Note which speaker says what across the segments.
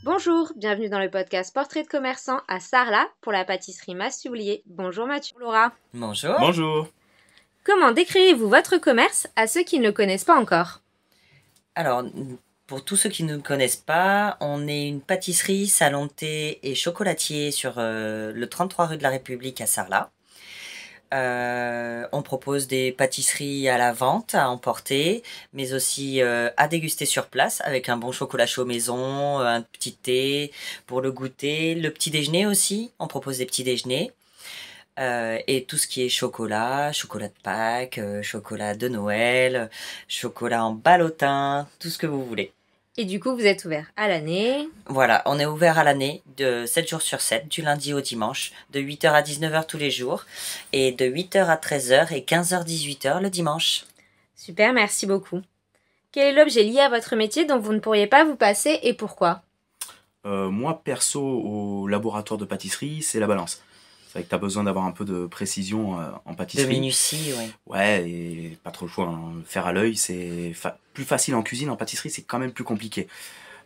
Speaker 1: Bonjour, bienvenue dans le podcast Portrait de commerçant à Sarlat pour la pâtisserie Massoulier. Bonjour Mathieu. Laura.
Speaker 2: Bonjour.
Speaker 3: Bonjour.
Speaker 1: Comment décrivez-vous votre commerce à ceux qui ne le connaissent pas encore?
Speaker 2: Alors, pour tous ceux qui ne nous connaissent pas, on est une pâtisserie, salon de thé et chocolatier sur le 33 rue de la République à Sarlat. On propose des pâtisseries à la vente, à emporter, mais aussi à déguster sur place avec un bon chocolat chaud maison, un petit thé pour le goûter, le petit déjeuner aussi. On propose des petits déjeuners. Et tout ce qui est chocolat, chocolat de Pâques, chocolat de Noël, chocolat en ballotin, tout ce que vous voulez.
Speaker 1: Et du coup, vous êtes ouvert à l'année.
Speaker 2: Voilà, on est ouvert à l'année de 7 jours sur 7, du lundi au dimanche, de 8h à 19h tous les jours, et de 8h à 13h et 15h 18h le dimanche.
Speaker 1: Super, merci beaucoup. Quel est l'objet lié à votre métier dont vous ne pourriez pas vous passer et pourquoi?
Speaker 3: Moi, perso, au laboratoire de pâtisserie, c'est la balance. C'est vrai que tu as besoin d'avoir un peu de précision en
Speaker 2: De
Speaker 3: pâtisserie.
Speaker 2: minutie, oui.
Speaker 3: Ouais, et pas trop le choix, hein. Faire à l'œil, c'est plus facile en cuisine. En pâtisserie, c'est quand même plus compliqué.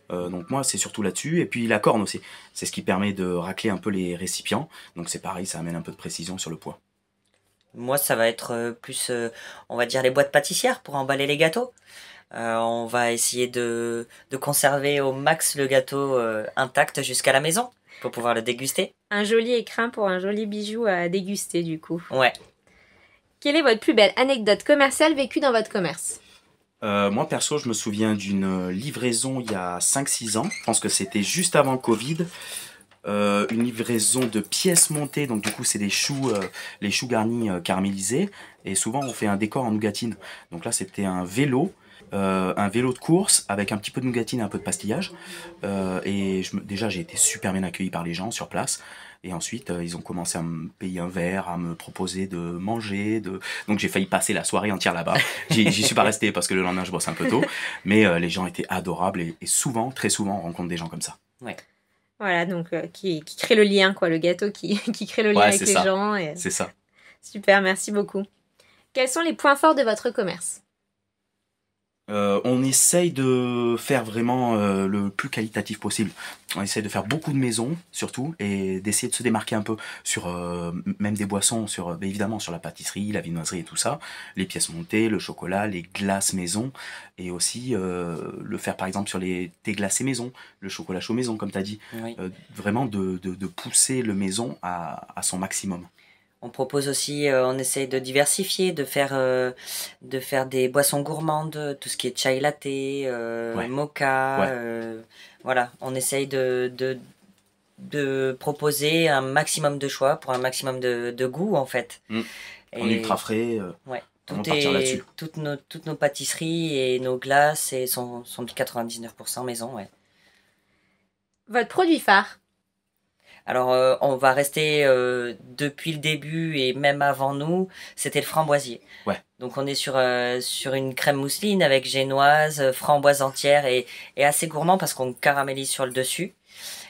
Speaker 3: Donc moi, c'est surtout là-dessus. Et puis la corne aussi. C'est ce qui permet de racler un peu les récipients. Donc c'est pareil, ça amène un peu de précision sur le poids.
Speaker 2: Moi, ça va être plus, on va dire, les boîtes pâtissières pour emballer les gâteaux. On va essayer de conserver au max le gâteau intact jusqu'à la maison pour pouvoir le déguster.
Speaker 1: Un joli écrin pour un joli bijou à déguster du coup.
Speaker 2: Ouais.
Speaker 1: Quelle est votre plus belle anecdote commerciale vécue dans votre commerce?
Speaker 3: Moi, perso, je me souviens d'une livraison il y a 5-6 ans. Je pense que c'était juste avant le Covid. Une livraison de pièces montées, donc du coup c'est des choux, les choux garnis caramélisés, et souvent on fait un décor en nougatine. Donc là c'était un vélo de course avec un petit peu de nougatine et un peu de pastillage, et déjà j'ai été super bien accueilli par les gens sur place, et ensuite ils ont commencé à me payer un verre, à me proposer de manger, donc j'ai failli passer la soirée entière là-bas. J'y suis pas resté parce que le lendemain je bosse un peu tôt, mais les gens étaient adorables, et souvent, très souvent on rencontre des gens comme ça.
Speaker 2: Ouais.
Speaker 1: Voilà, donc qui crée le lien, quoi, le gâteau qui crée le lien avec les gens. Et...
Speaker 3: C'est ça.
Speaker 1: Super, merci beaucoup. Quels sont les points forts de votre commerce?
Speaker 3: On essaye de faire vraiment le plus qualitatif possible. On essaye de faire beaucoup de maisons, surtout, et d'essayer de se démarquer un peu sur même des boissons, évidemment sur la pâtisserie, la viennoiserie et tout ça, les pièces montées, le chocolat, les glaces maison, et aussi le faire par exemple sur les thés glacés maison, le chocolat chaud maison, comme tu as dit.
Speaker 2: Oui.
Speaker 3: Vraiment de pousser le maison à son maximum.
Speaker 2: On propose aussi, on essaye de diversifier, de faire des boissons gourmandes, tout ce qui est chai latte, mocha,
Speaker 3: Ouais.
Speaker 2: voilà. On essaye de proposer un maximum de choix pour un maximum de goût en fait.
Speaker 3: En ultra frais.
Speaker 2: Ouais.
Speaker 3: On va partir là-dessus.
Speaker 2: Toutes nos pâtisseries et nos glaces sont de 99% maison, ouais.
Speaker 1: Votre produit phare?
Speaker 2: Alors, on va rester depuis le début et même avant nous, c'était le framboisier.
Speaker 3: Ouais.
Speaker 2: Donc, on est sur une crème mousseline avec génoise, framboise entière et assez gourmand parce qu'on caramélise sur le dessus.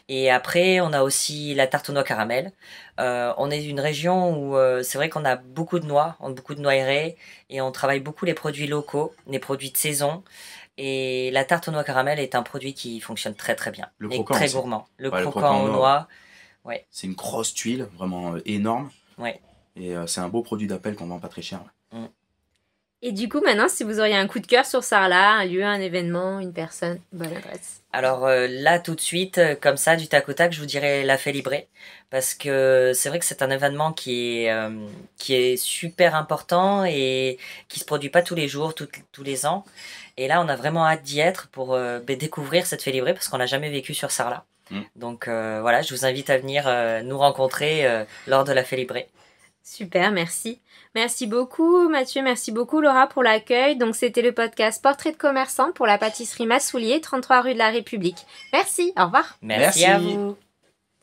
Speaker 2: Et après, on a aussi la tarte aux noix caramel. On est d'une région où c'est vrai qu'on a beaucoup de noix, on a beaucoup de noix aérées et on travaille beaucoup les produits locaux, les produits de saison. Et la tarte aux noix caramel est un produit qui fonctionne très très bien.
Speaker 3: Le
Speaker 2: et
Speaker 3: croquant
Speaker 2: très
Speaker 3: aussi.
Speaker 2: gourmand. Le
Speaker 3: Ouais,
Speaker 2: croquant aux noix. Ouais.
Speaker 3: C'est une grosse tuile, vraiment énorme.
Speaker 2: Ouais.
Speaker 3: Et c'est un beau produit d'appel qu'on vend pas très cher.
Speaker 1: Et du coup, maintenant, si vous auriez un coup de cœur sur Sarlat, un lieu, un événement, une personne, bonne adresse.
Speaker 2: Alors là, tout de suite, comme ça, du tac au tac, je vous dirais la Félibrée. Parce que c'est vrai que c'est un événement qui est super important et qui se produit pas tous les jours, tous les ans. Et là, on a vraiment hâte d'y être pour découvrir cette Félibrée parce qu'on l'a jamais vécu sur Sarlat. Donc voilà, je vous invite à venir nous rencontrer lors de la Félibrée.
Speaker 1: Super, merci. Merci beaucoup Mathieu, merci beaucoup Laura pour l'accueil. Donc c'était le podcast Portrait de commerçant pour la pâtisserie Massoulier, 33 rue de la République. Merci, au revoir.
Speaker 2: Merci à vous.